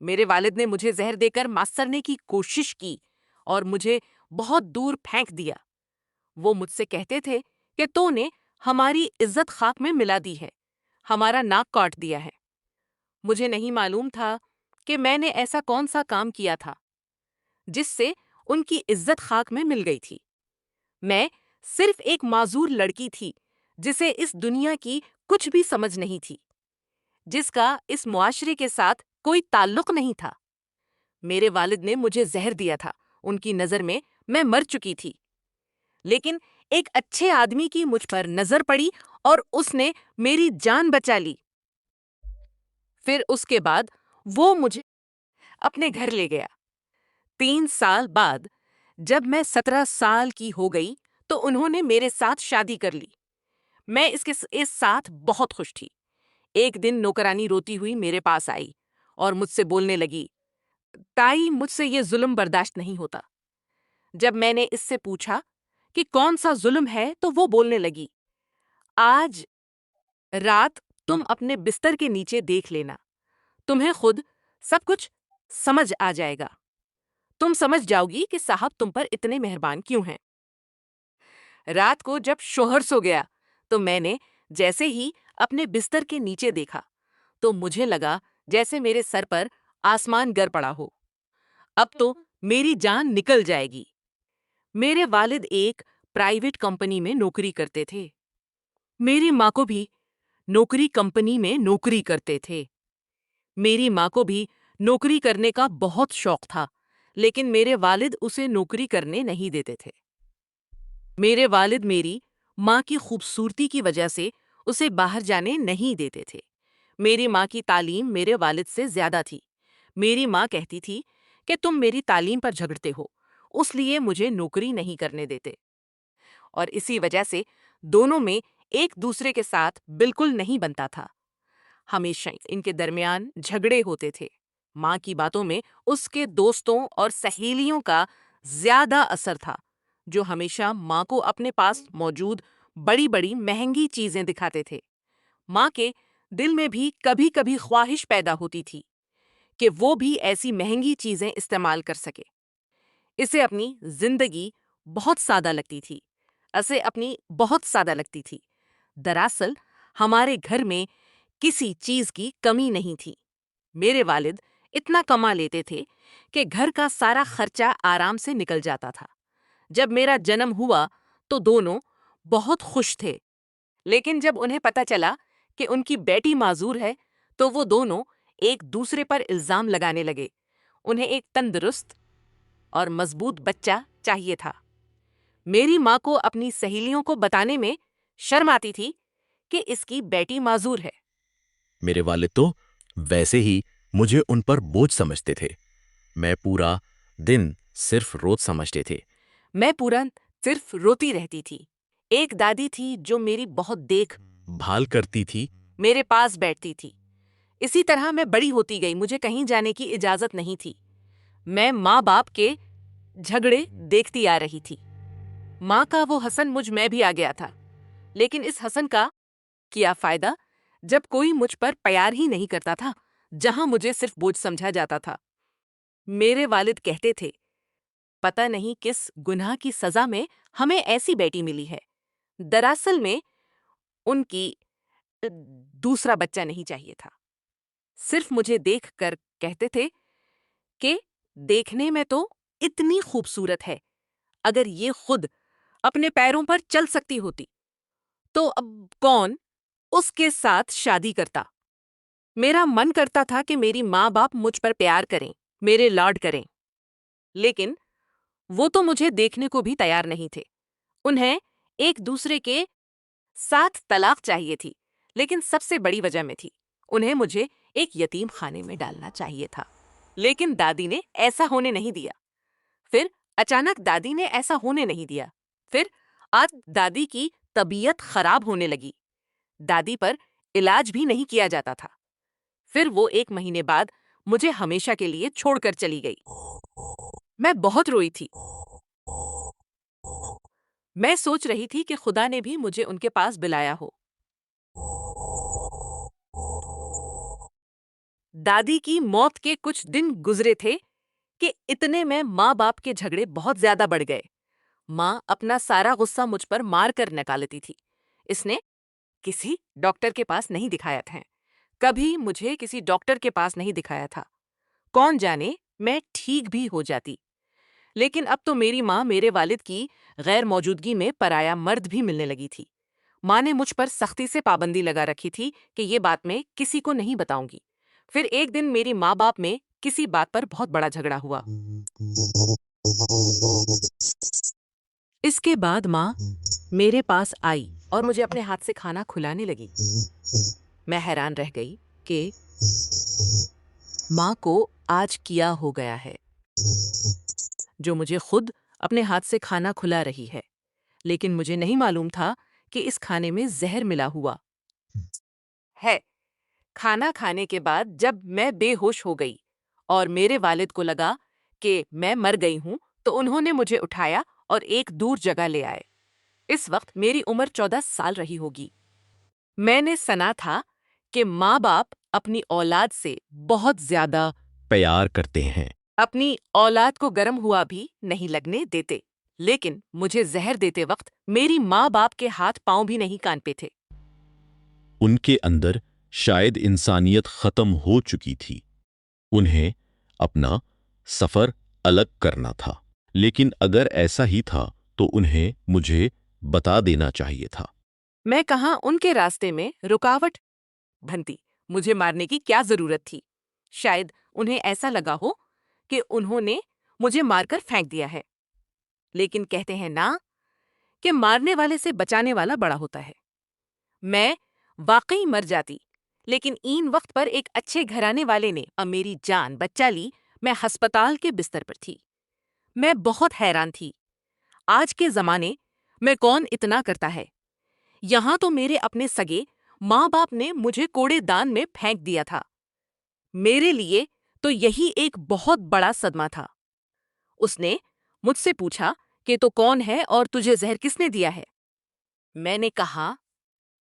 मेरे वालिद ने मुझे जहर देकर मास्तरने की कोशिश की और मुझे बहुत दूर फेंक दिया। वो मुझसे कहते थे कि तूने हमारी इज्जत खाक में मिला दी है, हमारा नाक काट दिया है। मुझे नहीं मालूम था कि मैंने ऐसा कौन सा काम किया था जिससे उनकी इज्जत खाक में मिल गई थी। मैं सिर्फ एक माजूर लड़की थी जिसे इस दुनिया की कुछ भी समझ नहीं थी, जिसका इस मुआशरे के साथ कोई ताल्लुक नहीं था। मेरे वालिद ने मुझे जहर दिया था। उनकी नज़र में मैं मर चुकी थी, लेकिन एक अच्छे आदमी की मुझ पर नज़र पड़ी और उसने मेरी जान बचा ली। फिर उसके बाद वो मुझे अपने घर ले गया। 3 साल बाद जब मैं 17 साल की हो गई तो उन्होंने मेरे साथ शादी कर ली। मैं इस साथ बहुत खुश थी। एक दिन नौकरानी रोती हुई मेरे पास आई और मुझसे बोलने लगी, ताई मुझसे ये जुल्म बर्दाश्त नहीं होता। जब मैंने इससे पूछा कि कौन सा जुल्म है तो वो बोलने लगी, आज रात तुम अपने बिस्तर के नीचे देख लेना, तुम्हें खुद सब कुछ समझ आ जाएगा। तुम समझ जाओगी कि साहब तुम पर इतने मेहरबान क्यों हैं। रात को जब शोहर सो गया तो मैंने जैसे ही अपने बिस्तर के नीचे देखा तो मुझे लगा जैसे मेरे सर पर आसमान गिर पड़ा हो। अब तो मेरी जान निकल जाएगी। मेरे वालिद एक प्राइवेट कंपनी में नौकरी करते थे। मेरी माँ को भी नौकरी कंपनी में नौकरी करते थे। मेरी माँ को भी नौकरी करने का बहुत शौक था, लेकिन मेरे वालिद उसे नौकरी करने नहीं देते थे। मेरे वालिद मेरी माँ की खूबसूरती की वजह से उसे बाहर जाने नहीं देते थे। मेरी माँ की तालीम मेरे वालिद से ज्यादा थी। मेरी माँ कहती थी कि तुम मेरी तालीम पर झगड़ते हो, उसलिए मुझे नौकरी नहीं करने देते। और इसी वजह से दोनों में एक दूसरे के साथ बिल्कुल नहीं बनता था। हमेशा इनके दरमियान झगड़े होते थे। माँ की बातों में उसके दोस्तों और सहेलियों का ज्यादा असर था, जो हमेशा माँ को अपने पास मौजूद बड़ी बड़ी महंगी चीजें दिखाते थे। माँ के दिल में भी कभी कभी ख्वाहिश पैदा होती थी कि वो भी ऐसी महंगी चीजें इस्तेमाल कर सके। इसे अपनी जिंदगी बहुत सादा लगती थी। इसे अपनी बहुत सादा लगती थी। दरअसल हमारे घर में किसी चीज की कमी नहीं थी। मेरे वालिद इतना कमा लेते थे कि घर का सारा खर्चा आराम से निकल जाता था। जब मेरा जन्म हुआ तो दोनों बहुत खुश थे, लेकिन जब उन्हें पता चला कि उनकी बेटी माजूर है तो वो दोनों एक दूसरे पर इल्जाम लगाने लगे। उन्हें एक तंदुरुस्त और मजबूत बच्चा चाहिए था। मेरी माँ को अपनी सहेलियों को बताने में शर्म आती थी कि इसकी बेटी माजूर है। मेरे वालिद तो वैसे ही मुझे उन पर बोझ समझते थे। मैं पूरा दिन सिर्फ रोज समझते थे। मैं पूरा सिर्फ रोती रहती थी। एक दादी थी जो मेरी बहुत देख भाल करती थी। मेरे पास बैठती थी। इसी तरह मैं बड़ी होती गई। मुझे कहीं जाने की इजाजत नहीं थी। मैं माँ बाप के झगड़े देखती आ रही थी। माँ का वो हसन मुझ में भी आ गया था, लेकिन इस हसन का क्या फायदा जब कोई मुझ पर प्यार ही नहीं करता था, जहां मुझे सिर्फ बोझ समझा जाता था। मेरे वालिद कहते थे, पता नहीं किस गुनाह की सजा में हमें ऐसी बेटी मिली है। दरअसल में उनकी दूसरा बच्चा नहीं चाहिए था। सिर्फ मुझे देख कर कहते थे कि देखने में तो इतनी खूबसूरत है, अगर ये खुद अपने पैरों पर चल सकती होती तो अब कौन उसके साथ शादी करता। मेरा मन करता था कि मेरी माँ बाप मुझ पर प्यार करें, मेरे लाड करें, लेकिन वो तो मुझे देखने को भी तैयार नहीं थे। उन्हें एक दूसरे के साथ तलाक चाहिए थी, लेकिन सबसे बड़ी वजह में थी, उन्हें मुझे एक यतीम खाने में डालना चाहिए था। लेकिन दादी ने ऐसा होने नहीं दिया। फिर अचानक दादी ने ऐसा होने नहीं दिया। फिर आज दादी की तबीयत खराब होने लगी। दादी पर इलाज भी नहीं किया जाता था। फिर वो 1 महीने बाद मुझे हमेशा के लिए छोड़कर चली गई। मैं बहुत रोई थी। मैं सोच रही थी कि खुदा ने भी मुझे उनके पास बुलाया हो। दादी की मौत के कुछ दिन गुजरे थे कि इतने में माँ बाप के झगड़े बहुत ज्यादा बढ़ गए। माँ अपना सारा गुस्सा मुझ पर मार कर निकालती थी। इसने किसी डॉक्टर के पास नहीं दिखाया था, कभी मुझे किसी डॉक्टर के पास नहीं दिखाया था। कौन जाने मैं ठीक भी हो जाती। लेकिन अब तो मेरी माँ मेरे वालिद की गैर मौजूदगी में पराया मर्द भी मिलने लगी थी। माँ ने मुझ पर सख्ती से पाबंदी लगा रखी थी कि ये बात मैं किसी को नहीं बताऊंगी। फिर एक दिन मेरी माँ बाप में किसी बात पर बहुत बड़ा झगड़ा हुआ। इसके बाद माँ मेरे पास आई और मुझे अपने हाथ से खाना खुलाने लगी। मैं हैरान रह गई कि माँ को आज किया हो गया है, जो मुझे खुद अपने हाथ से खाना खुला रही है। लेकिन मुझे नहीं मालूम था कि इस खाने में जहर मिला हुआ है। खाना खाने के बाद जब मैं बेहोश हो गई और मेरे वालिद को लगा कि मैं मर गई हूं, तो उन्होंने मुझे उठाया और एक दूर जगह ले आए। इस वक्त मेरी उम्र 14 साल रही होगी। मैंने सुना था कि माँ बाप अपनी औलाद से बहुत ज्यादा प्यार करते हैं। अपनी औलाद को गर्म हुआ भी नहीं लगने देते। लेकिन मुझे जहर देते वक्त मेरी माँ बाप के हाथ पांव भी नहीं कांपे थे। उनके अंदर शायद इंसानियत खत्म हो चुकी थी। उन्हें अपना सफर अलग करना था। लेकिन अगर ऐसा ही था तो उन्हें मुझे बता देना चाहिए था। मैं कहाँ उनके रास्ते में रुकावट बनती। मुझे मारने की क्या जरूरत थी? शायद उन्हें ऐसा लगा हो कि उन्होंने मुझे मारकर फेंक दिया है। लेकिन कहते हैं ना कि मारने वाले से बचाने वाला बड़ा होता है। मैं वाकई मर जाती, लेकिन इन वक्त पर एक अच्छे घराने वाले ने अब मेरी जान बचा ली। मैं अस्पताल के बिस्तर पर थी। मैं बहुत हैरान थी। आज के जमाने में कौन इतना करता है? यहाँ तो मेरे अपने सगे माँ बाप ने मुझे कूड़ेदान में फेंक दिया था। मेरे लिए तो यही एक बहुत बड़ा सदमा था। उसने मुझसे पूछा कि तो कौन है और तुझे जहर किसने दिया है? मैंने कहा,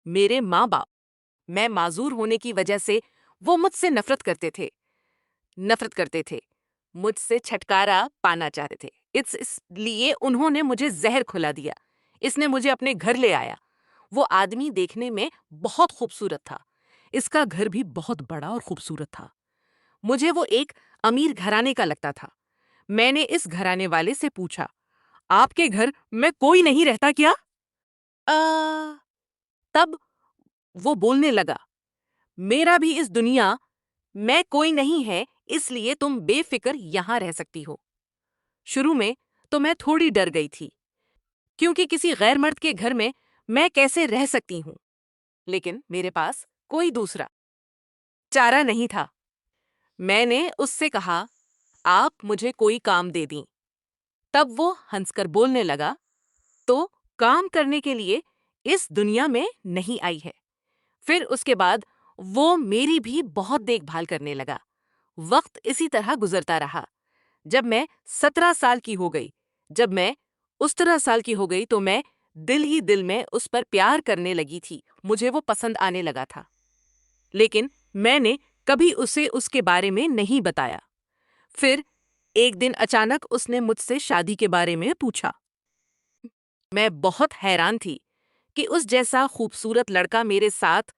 मेरे माँ बाप। मैं माजूर होने की वजह से वो मुझसे नफरत करते थे, मुझसे छुटकारा पाना चाहते थे। इसलिए उन्होंने मुझे जहर खुला दिया। इसने मुझे अपने घर ले आया। वो आदमी देखने में बहुत खूबसूरत था। इसका घर भी बहुत बड़ा और खूबसूरत था। मुझे वो एक अमीर घराने का लगता था। मैंने इस घराने वाले से पूछा, आपके घर में कोई नहीं रहता क्या? तब वो बोलने लगा, मेरा भी इस दुनिया में कोई नहीं है, इसलिए तुम बेफिक्र यहाँ रह सकती हो। शुरू में तो मैं थोड़ी डर गई थी, क्योंकि किसी गैर मर्द के घर में मैं कैसे रह सकती हूँ। लेकिन मेरे पास कोई दूसरा चारा नहीं था। मैंने उससे कहा, आप मुझे कोई काम दे दी। तब वो हंसकर बोलने लगा, तो काम करने के लिए इस दुनिया में नहीं आई है। फिर उसके बाद वो मेरी भी बहुत देखभाल करने लगा। वक्त इसी तरह गुजरता रहा। जब मैं 17 साल की हो गई, जब मैं 17 साल की हो गई, तो मैं दिल ही दिल में उस पर प्यार करने लगी थी। मुझे वो पसंद आने लगा था। लेकिन मैंने कभी उसे उसके बारे में नहीं बताया। फिर एक दिन अचानक उसने मुझसे शादी के बारे में पूछा। मैं बहुत हैरान थी कि उस जैसा खूबसूरत लड़का मेरे साथ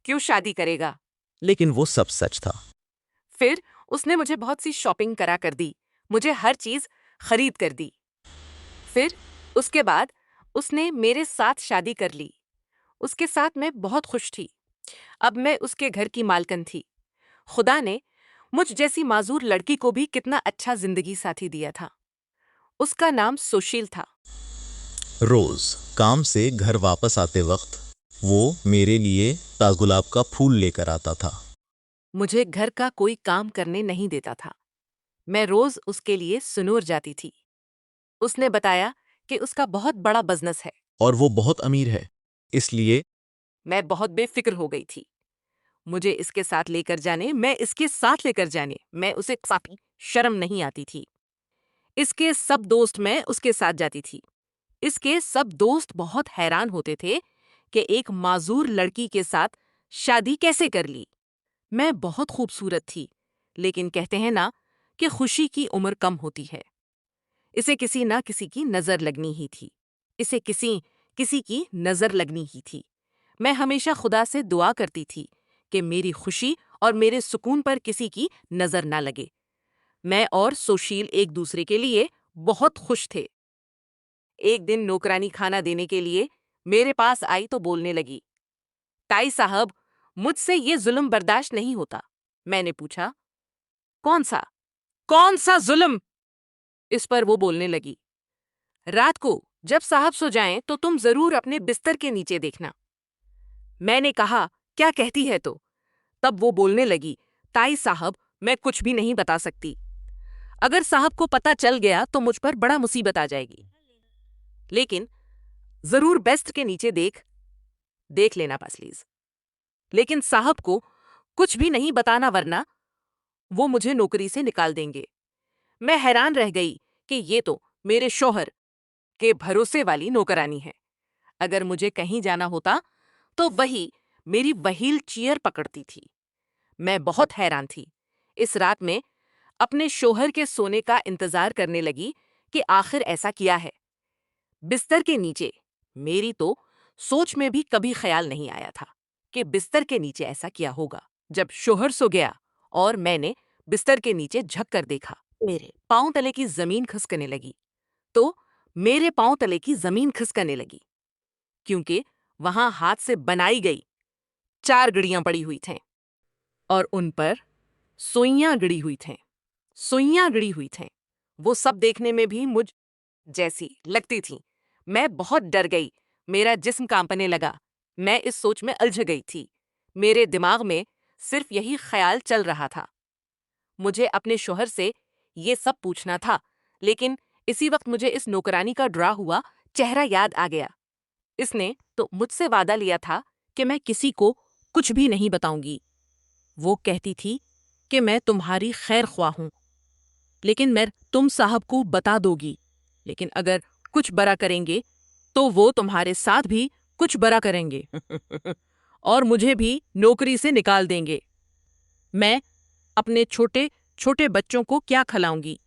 क्यों शादी करेगा। लेकिन वो सब सच था। फिर उसने मुझे बहुत सी शॉपिंग करा कर दी, मुझे हर चीज खरीद कर दी। फिर उसके बाद उसने मेरे साथ शादी कर ली। उसके साथ मैं बहुत खुश थी। अब मैं उसके घर की मालकिन थी। खुदा ने मुझ जैसी माजूर लड़की को भी कितना अच्छा जिंदगी साथी दिया था। उसका नाम सुशील था। रोज काम से घर वापस आते वक्त वो मेरे लिए ताजगुलाब का फूल लेकर आता था। मुझे घर का कोई काम करने नहीं देता था। मैं रोज उसके लिए सुनूर जाती थी। उसने बताया कि उसका बहुत बड़ा बिजनेस है। और वो बहुत अमीर है, इसलिए मैं बहुत बेफिक्र हो गई थी। मुझे इसके साथ लेकर जाने, मैं इसके साथ लेकर जाने, मैं उसे काफी शर्म नहीं आती थी। इसके सब दोस्त, मैं उसके साथ जाती थी। इसके सब दोस्त बहुत हैरान होते थे कि एक माजूर लड़की के साथ शादी कैसे कर ली। मैं बहुत खूबसूरत थी, लेकिन कहते हैं ना कि खुशी की उम्र कम होती है। इसे किसी ना किसी की नज़र लगनी ही थी। इसे किसी किसी की नज़र लगनी ही थी। मैं हमेशा खुदा से दुआ करती थी कि मेरी खुशी और मेरे सुकून पर किसी की नज़र ना लगे। मैं और सुशील एक दूसरे के लिए बहुत खुश थे। एक दिन नौकरानी खाना देने के लिए मेरे पास आई तो बोलने लगी, ताई साहब, मुझसे ये जुल्म बर्दाश्त नहीं होता। मैंने पूछा, कौन सा? कौन सा जुल्म? इस पर वो बोलने लगी, रात को जब साहब सो जाएं तो तुम जरूर अपने बिस्तर के नीचे देखना। मैंने कहा, क्या कहती है तो? तब वो बोलने लगी, ताई साहब, मैं कुछ भी नहीं बता सकती। अगर साहब को पता चल गया तो मुझ पर बड़ा मुसीबत आ जाएगी। लेकिन जरूर बेस्ट के नीचे देख देख लेना बस प्लीज। लेकिन साहब को कुछ भी नहीं बताना, वरना वो मुझे नौकरी से निकाल देंगे। मैं हैरान रह गई कि ये तो मेरे शौहर के भरोसे वाली नौकरानी है। अगर मुझे कहीं जाना होता तो वही मेरी व्हील चेयर पकड़ती थी। मैं बहुत हैरान थी। इस रात में अपने शौहर के सोने का इंतजार करने लगी कि आखिर ऐसा क्या है। बिस्तर के नीचे, मेरी तो सोच में भी कभी ख्याल नहीं आया था कि बिस्तर के नीचे ऐसा क्या होगा। जब शौहर सो गया और मैंने बिस्तर के नीचे झक कर देखा, मेरे पांव तले की जमीन खिसकने लगी। तो मेरे पांव तले की जमीन खिसकने लगी, क्योंकि वहां हाथ से बनाई गई 4 गड़ियां पड़ी हुई थीं और उन पर सुइयां गड़ी हुई थीं। सुइयां गड़ी हुई थीं। वो सब देखने में भी मुझ जैसी लगती थीं। मैं बहुत डर गई। मेरा जिस्म कांपने लगा। मैं इस सोच में उलझ गई थी। मेरे दिमाग में सिर्फ यही ख्याल चल रहा था, मुझे अपने शौहर से ये सब पूछना था। लेकिन इसी वक्त मुझे इस नौकरानी का डरा हुआ चेहरा याद आ गया। इसने तो मुझसे वादा लिया था कि मैं किसी को कुछ भी नहीं बताऊंगी। वो कहती थी कि मैं तुम्हारी खैर ख्वाह हूं, लेकिन मैं तुम साहब को बता दोगी। लेकिन अगर कुछ बड़ा करेंगे तो वो तुम्हारे साथ भी कुछ बड़ा करेंगे और मुझे भी नौकरी से निकाल देंगे। मैं अपने छोटे छोटे बच्चों को क्या खिलाऊंगी?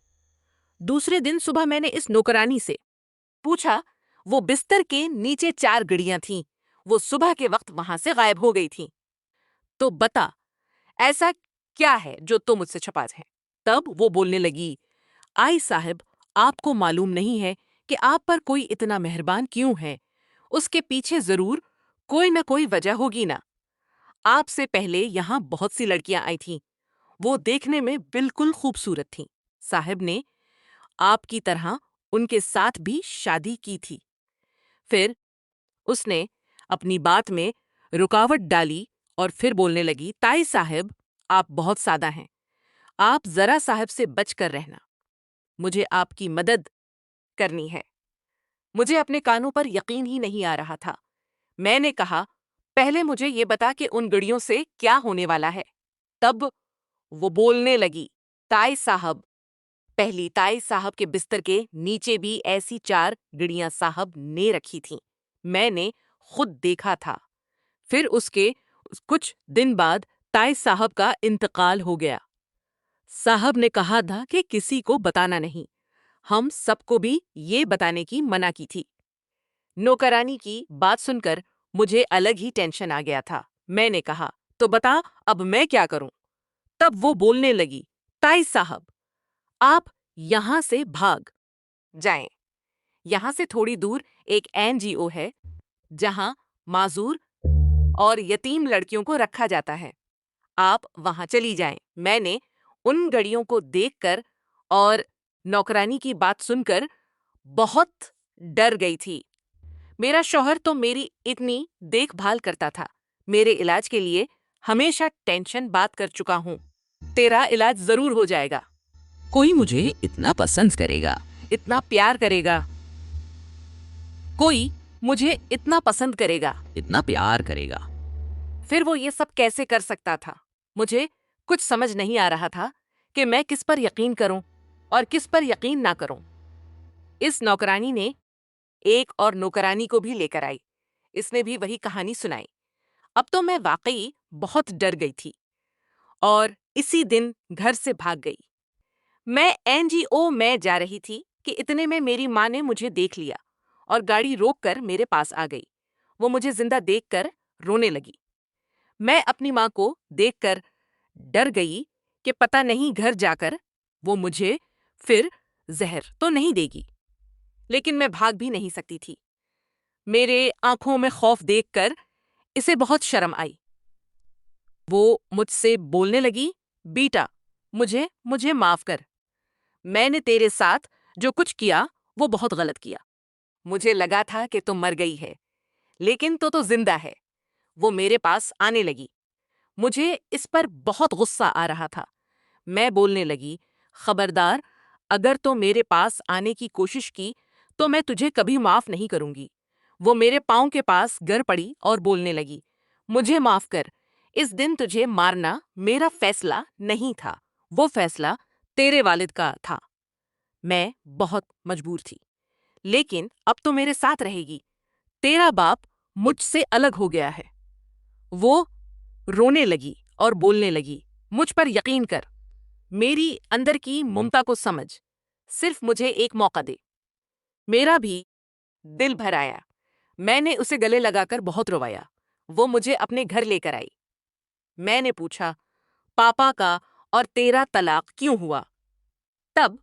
दूसरे दिन सुबह मैंने इस नौकरानी से पूछा, वो बिस्तर के नीचे 4 गड़ियां थीं। वो सुबह के वक्त वहां से गायब हो गई थीं। तो बता, ऐसा क्या है जो तुम मुझसे छुपा है? तब वो बोलने लगी, आई साहब, आपको मालूम नहीं है कि आप पर कोई इतना मेहरबान क्यों है। उसके पीछे जरूर कोई न कोई वजह होगी ना। आपसे पहले यहाँ बहुत सी लड़कियां आई थीं। वो देखने में बिल्कुल खूबसूरत थीं। साहब ने आपकी तरह उनके साथ भी शादी की थी। फिर उसने अपनी बात में रुकावट डाली और फिर बोलने लगी, ताई साहब, आप बहुत सादा हैं। आप जरा साहब से बच कर रहना। मुझे आपकी मदद करनी है। मुझे अपने कानों पर यकीन ही नहीं आ रहा था। मैंने कहा, पहले मुझे ये बता कि उन गड़ियों से क्या होने वाला है। तब वो बोलने लगी, ताई साहब, पहली ताई साहब के बिस्तर के नीचे भी ऐसी 4 गड़ियां साहब ने रखी थीं। मैंने खुद देखा था। फिर उसके कुछ दिन बाद ताई साहब का इंतकाल हो गया। साहब ने कहा था कि किसी को बताना नहीं। हम सबको भी ये बताने की मना की थी। नौकरानी की बात सुनकर मुझे अलग ही टेंशन आ गया था। मैंने कहा, तो बता, अब मैं क्या करूं? तब वो बोलने लगी, ताई साहब, आप यहां से भाग जाएं। यहां से थोड़ी दूर एक एनजीओ है जहां माजूर और यतीम लड़कियों को रखा जाता है। आप वहां चली जाएं। मैंने उन गड़ियों को देखकर और नौकरानी की बात सुनकर बहुत डर गई थी। मेरा शौहर तो मेरी इतनी देखभाल करता था। मेरे इलाज के लिए हमेशा टेंशन बात कर चुका हूँ। तेरा इलाज जरूर हो जाएगा। कोई मुझे इतना पसंद करेगा, इतना प्यार करेगा। कोई मुझे इतना पसंद करेगा। इतना प्यार करेगा। फिर वो ये सब कैसे कर सकता था? मुझे कुछ समझ नहीं आ रहा था कि मैं किस पर यकीन करूं और किस पर यकीन ना करूं। इस नौकरानी ने एक और नौकरानी को भी लेकर आई। इसने भी वही कहानी सुनाई। अब तो मैं वाकई बहुत डर गई थी। और इसी दिन घर से भाग गई। मैं एनजीओ में जा रही थी कि इतने में मेरी माँ ने मुझे देख लिया और गाड़ी रोककर मेरे पास आ गई। वो मुझे जिंदा देखकर रोने लगी। मैं अपनी माँ को देखकर डर गई कि पता नहीं घर जाकर वो मुझे फिर जहर तो नहीं देगी, लेकिन मैं भाग भी नहीं सकती थी। मेरे आंखों में खौफ देखकर इसे बहुत शर्म आई। वो मुझसे बोलने लगी, बेटा मुझे मुझे माफ कर। मैंने तेरे साथ जो कुछ किया वो बहुत गलत किया। मुझे लगा था कि तुम मर गई है, लेकिन तो जिंदा है। वो मेरे पास आने लगी। मुझे इस पर बहुत गुस्सा आ रहा था। मैं बोलने लगी, खबरदार, अगर तो मेरे पास आने की कोशिश की तो मैं तुझे कभी माफ नहीं करूंगी। वो मेरे पाँव के पास गिर पड़ी और बोलने लगी, मुझे माफ कर। इस दिन तुझे मारना मेरा फैसला नहीं था, वो फैसला तेरे वालिद का था। मैं बहुत मजबूर थी, लेकिन अब तो मेरे साथ रहेगी। तेरा बाप मुझसे अलग हो गया है। वो रोने लगी और बोलने लगी, मुझ पर यकीन कर, मेरी अंदर की ममता को समझ, सिर्फ मुझे एक मौका दे। मेरा भी दिल भर आया। मैंने उसे गले लगाकर बहुत रोवाया। वो मुझे अपने घर लेकर आई। मैंने पूछा, पापा का और तेरा तलाक क्यों हुआ? तब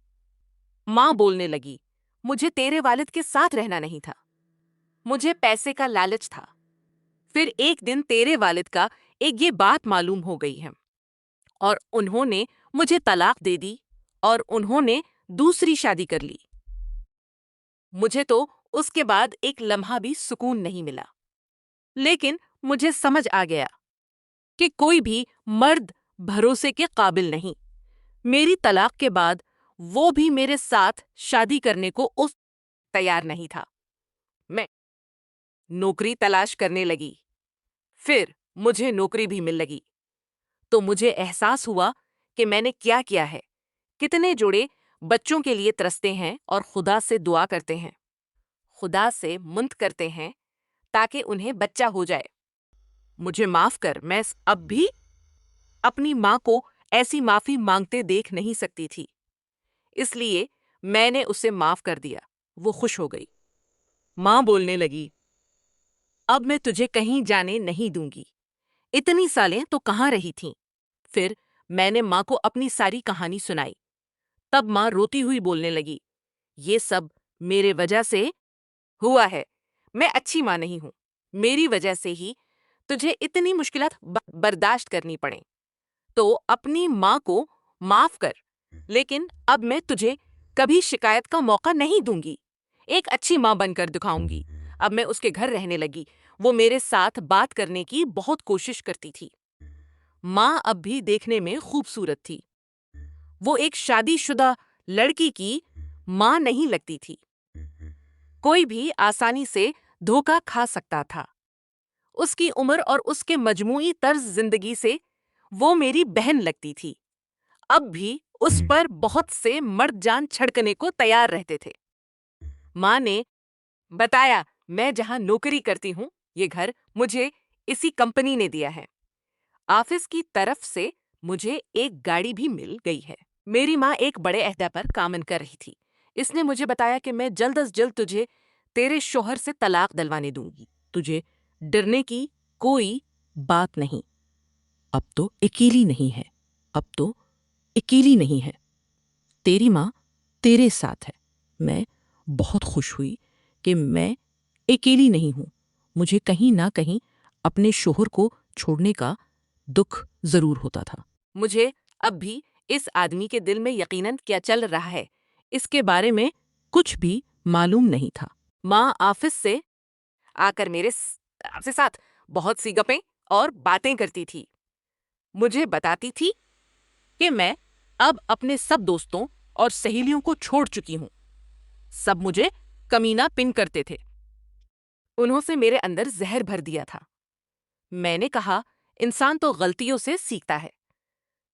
माँ बोलने लगी, मुझे तेरे वालिद के साथ रहना नहीं था, मुझे पैसे का लालच था। फिर एक दिन तेरे वालिद का एक ये बात मालूम हो गई है और उन्होंने मुझे तलाक दे दी और उन्होंने दूसरी शादी कर ली। मुझे तो उसके बाद एक लम्हा भी सुकून नहीं मिला। लेकिन मुझे समझ आ गया कि कोई भी मर्द भरोसे के काबिल नहीं। मेरी तलाक के बाद वो भी मेरे साथ शादी करने को उस तैयार नहीं था। मैं नौकरी तलाश करने लगी। फिर मुझे नौकरी भी मिल लगी तो मुझे एहसास हुआ कि मैंने क्या किया है। कितने जोड़े बच्चों के लिए तरसते हैं और खुदा से दुआ करते हैं, खुदा से मुंत करते हैं ताकि उन्हें बच्चा हो जाए। मुझे माफ कर, मैं अब भी अपनी माँ को ऐसी माफी मांगते देख नहीं सकती थी, इसलिए मैंने उसे माफ कर दिया। वो खुश हो गई। माँ बोलने लगी, अब मैं तुझे कहीं जाने नहीं दूंगी। इतनी सालें तो कहाँ रही थीं? फिर मैंने माँ को अपनी सारी कहानी सुनाई। तब माँ रोती हुई बोलने लगी, ये सब मेरे वजह से हुआ है। मैं अच्छी माँ नहीं हूँ। मेरी वजह से ही तुझे इतनी मुश्किलात बर्दाश्त करनी पड़े। तो अपनी माँ को माफ कर, लेकिन अब मैं तुझे कभी शिकायत का मौका नहीं दूंगी। एक अच्छी माँ बनकर दिखाऊंगी। अब मैं उसके घर रहने लगी। वो मेरे साथ बात करने की बहुत कोशिश करती थी। माँ अब भी देखने में खूबसूरत थी। वो एक शादीशुदा लड़की की माँ नहीं लगती थी। कोई भी आसानी से धोखा खा सकता था। उसकी उम्र और उसके मजमूई तर्ज जिंदगी से वो मेरी बहन लगती थी। अब भी उस पर बहुत से मर्द जान छड़कने को तैयार रहते थे। माँ ने बताया, मैं जहाँ नौकरी करती हूँ, ये घर मुझे इसी कंपनी ने दिया है। ऑफिस की तरफ से मुझे एक गाड़ी भी मिल गई है। मेरी माँ एक बड़े अहदा पर कामन कर रही थी। इसने मुझे बताया कि मैं जल्द अज जल्द तुझे तेरे शोहर से तलाक दिलवाने दूंगी। तुझे डरने की कोई बात नहीं। अब तो अकेली नहीं है। अब तो अकेली नहीं है। तेरी माँ तेरे साथ है। मैं बहुत खुश हुई कि मैं अकेली नहीं हूँ। मुझे कहीं ना कहीं अपने शोहर को छोड़ने का दुख जरूर होता था। मुझे अब भी इस आदमी के दिल में यकीनन क्या चल रहा है, इसके बारे में कुछ भी मालूम नहीं था। माँ ऑफिस से आकर मेरे से साथ बहुत सी गपें और बातें करती थी। मुझे बताती थी कि मैं अब अपने सब दोस्तों और सहेलियों को छोड़ चुकी हूँ। सब मुझे कमीना पिन करते थे। उन्होंने मेरे अंदर जहर भर दिया था। मैंने कहा, इंसान तो गलतियों से सीखता है।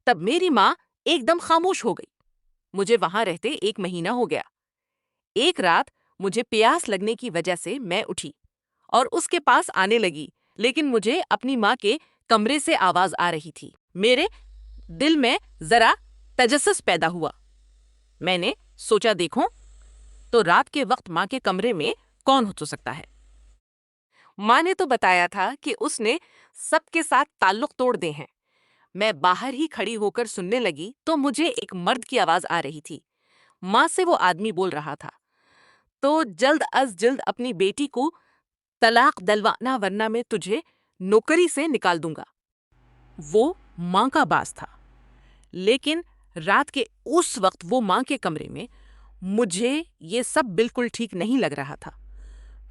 तब मेरी माँ एकदम खामोश हो गई। मुझे वहां रहते 1 महीना हो गया। एक रात मुझे प्यास लगने की वजह से मैं उठी और उसके पास आने लगी, लेकिन मुझे अपनी माँ के कमरे से आवाज आ रही थी, दिल में जरा तजस्सुस पैदा हुआ। मैंने सोचा देखूं तो रात के वक्त माँ के कमरे में कौन हो सकता है। माँ ने तो बताया था कि उसने सबके साथ ताल्लुक तोड़ दे हैं। मैं बाहर ही खड़ी होकर सुनने लगी तो मुझे एक मर्द की आवाज आ रही थी। माँ से वो आदमी बोल रहा था, तो जल्द अज जल्द अपनी बेटी को तलाक दिलवाना वरना मैं तुझे नौकरी से निकाल दूंगा। वो माँ का बास था, लेकिन रात के उस वक्त वो माँ के कमरे में मुझे ये सब बिल्कुल ठीक नहीं लग रहा था।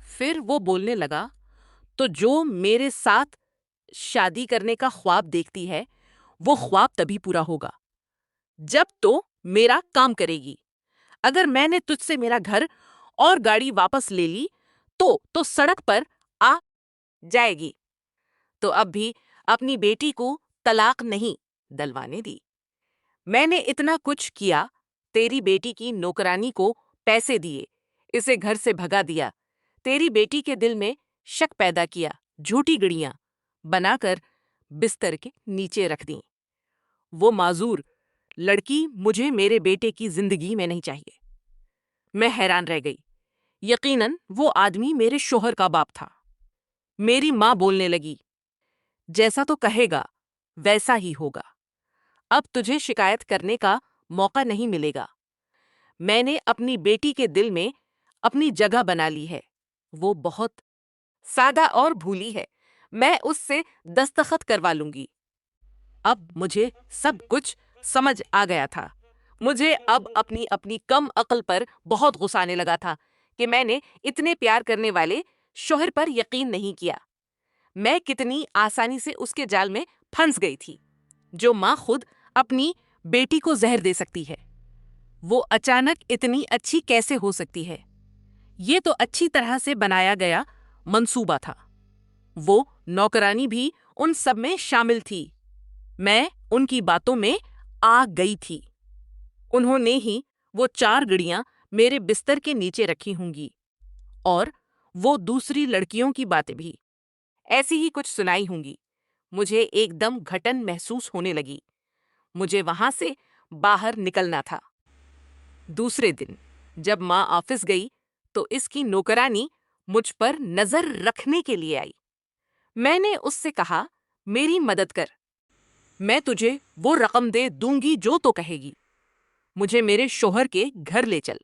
फिर वो बोलने लगा, तो जो मेरे साथ शादी करने का ख्वाब देखती है वो ख्वाब तभी पूरा होगा जब तो मेरा काम करेगी। अगर मैंने तुझसे मेरा घर और गाड़ी वापस ले ली तो सड़क पर आ जाएगी। तो अब भी अपनी बेटी को तलाक नहीं दिलवाने दी। मैंने इतना कुछ किया, तेरी बेटी की नौकरानी को पैसे दिए, इसे घर से भगा दिया, तेरी बेटी के दिल में शक पैदा किया, झूठी गड़ियां बनाकर बिस्तर के नीचे रख दी। वो माजूर लड़की मुझे मेरे बेटे की जिंदगी में नहीं चाहिए। मैं हैरान रह गई। यकीनन वो आदमी मेरे शोहर का बाप था। मेरी माँ बोलने लगी, जैसा तो कहेगा वैसा ही होगा। अब तुझे शिकायत करने का मौका नहीं मिलेगा। मैंने अपनी बेटी के दिल में अपनी जगह बना ली है। वो बहुत सादा और भूली है। मैं उससे दस्तखत करवा लूंगी। अब मुझे सब कुछ समझ आ गया था। मुझे अब अपनी अपनी कम अक्ल पर बहुत गुस्सा आने लगा था कि मैंने इतने प्यार करने वाले शोहर पर यकीन नहीं किया। मैं कितनी आसानी से उसके जाल में फंस गई थी। जो माँ खुद अपनी बेटी को जहर दे सकती है, वो अचानक इतनी अच्छी कैसे हो सकती है? ये तो अच्छी तरह से बनाया गया मंसूबा था। वो नौकरानी भी उन सब में शामिल थी। मैं उनकी बातों में आ गई थी। उन्होंने ही वो 4 गड़ियां मेरे बिस्तर के नीचे रखी होंगी और वो दूसरी लड़कियों की बातें भी ऐसी ही कुछ सुनाई होंगी। मुझे एकदम घटन महसूस होने लगी। मुझे वहां से बाहर निकलना था। दूसरे दिन जब माँ ऑफिस गई तो इसकी नौकरानी मुझ पर नजर रखने के लिए आई। मैंने उससे कहा, मेरी मदद कर, मैं तुझे वो रकम दे दूंगी जो तो कहेगी। मुझे मेरे शोहर के घर ले चल।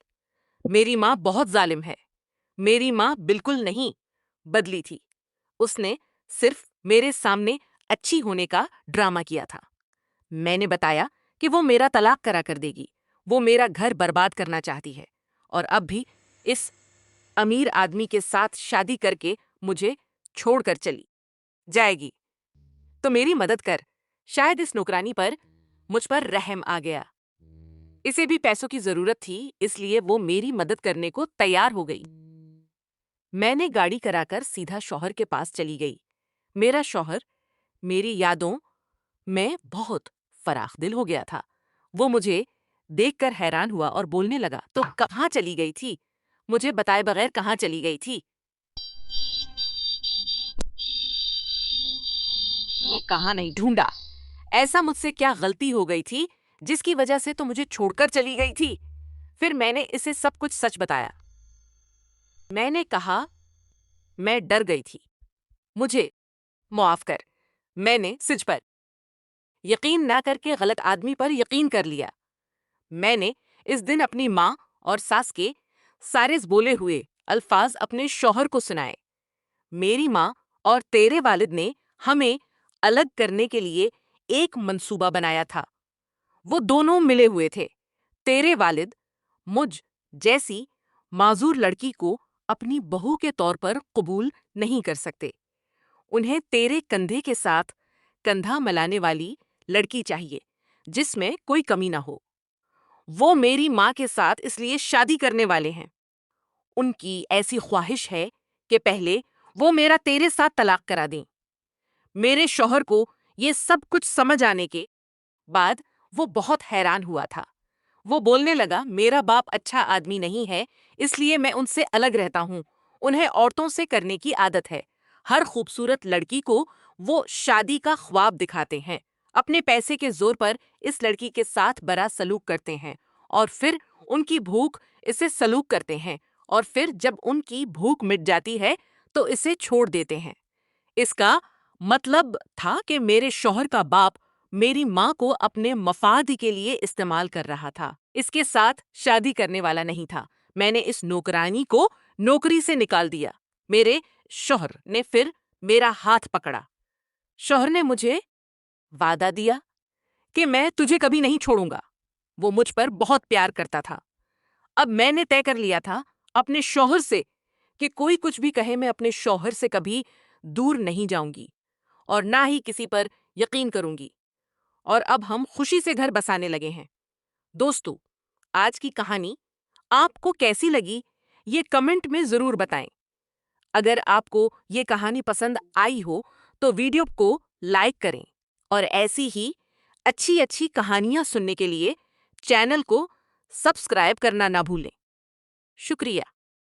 मेरी माँ बहुत जालिम है। मेरी माँ बिल्कुल नहीं बदली थी। उसने सिर्फ मेरे सामने अच्छी होने का ड्रामा किया था। मैंने बताया कि वो मेरा तलाक करा कर देगी। वो मेरा घर बर्बाद करना चाहती है और अब भी इस अमीर आदमी के साथ शादी करके मुझे छोड़कर चली जाएगी। तो मेरी मदद कर। शायद इस नौकरानी पर मुझ पर रहम आ गया। इसे भी पैसों की जरूरत थी, इसलिए वो मेरी मदद करने को तैयार हो गई। मैंने गाड़ी कराकर सीधा शौहर के पास चली गई। मेरा शौहर मेरी यादों में बहुत फराख दिल हो गया था। वो मुझे देखकर हैरान हुआ और बोलने लगा, तो कहाँ चली गई थी? मुझे बताए बगैर कहाँ चली गई थी? कहाँ नहीं ढूंढा। ऐसा मुझसे क्या गलती हो गई थी जिसकी वजह से तो मुझे छोड़कर चली गई थी? फिर मैंने इसे सब कुछ सच बताया। मैंने कहा, मैं डर गई थी, मुझे मुआफ कर। मैंने सिज पर यकीन ना करके गलत आदमी पर यकीन कर लिया। मैंने इस दिन अपनी माँ और सास के सारे बोले हुए अल्फाज अपने शौहर को सुनाए। मेरी माँ और तेरे वालिद ने हमें अलग करने के लिए एक मंसूबा बनाया था। वो दोनों मिले हुए थे। तेरे वालिद मुझ जैसी माजूर लड़की को अपनी बहू के तौर पर कबूल नहीं कर सकते। उन्हें तेरे कंधे के साथ कंधा मिलाने वाली लड़की चाहिए जिसमें कोई कमी ना हो। वो मेरी माँ के साथ इसलिए शादी करने वाले हैं। उनकी ऐसी ख्वाहिश है कि पहले वो मेरा तेरे साथ तलाक करा दें। मेरे शौहर को ये सब कुछ समझ आने के बाद वो बहुत हैरान हुआ था। वो बोलने लगा, मेरा बाप अच्छा आदमी नहीं है, इसलिए मैं उनसे अलग रहता हूँ। उन्हें औरतों से करने की आदत है। हर खूबसूरत लड़की को वो शादी का ख्वाब दिखाते हैं। अपने पैसे के जोर पर इस लड़की के साथ बड़ा सलूक करते हैं और फिर उनकी भूख इसे सलूक करते हैं और फिर जब उनकी भूख मिट जाती है तो इसे छोड़ देते हैं। इसका मतलब था कि मेरे शौहर का बाप मेरी माँ को अपने मफाद के लिए इस्तेमाल कर रहा था, इसके साथ शादी करने वाला नहीं था। मैंने इस नौकरानी को नौकरी से निकाल दिया। मेरे शौहर ने फिर मेरा हाथ पकड़ा। शौहर ने मुझे वादा दिया कि मैं तुझे कभी नहीं छोड़ूंगा। वो मुझ पर बहुत प्यार करता था। अब मैंने तय कर लिया था अपने शौहर से कि कोई कुछ भी कहे, मैं अपने शौहर से कभी दूर नहीं जाऊंगी और ना ही किसी पर यकीन करूंगी। और अब हम खुशी से घर बसाने लगे हैं। दोस्तों, आज की कहानी आपको कैसी लगी ये कमेंट में ज़रूर बताएं। अगर आपको ये कहानी पसंद आई हो तो वीडियो को लाइक करें और ऐसी ही अच्छी अच्छी कहानियां सुनने के लिए चैनल को सब्सक्राइब करना ना भूलें। शुक्रिया।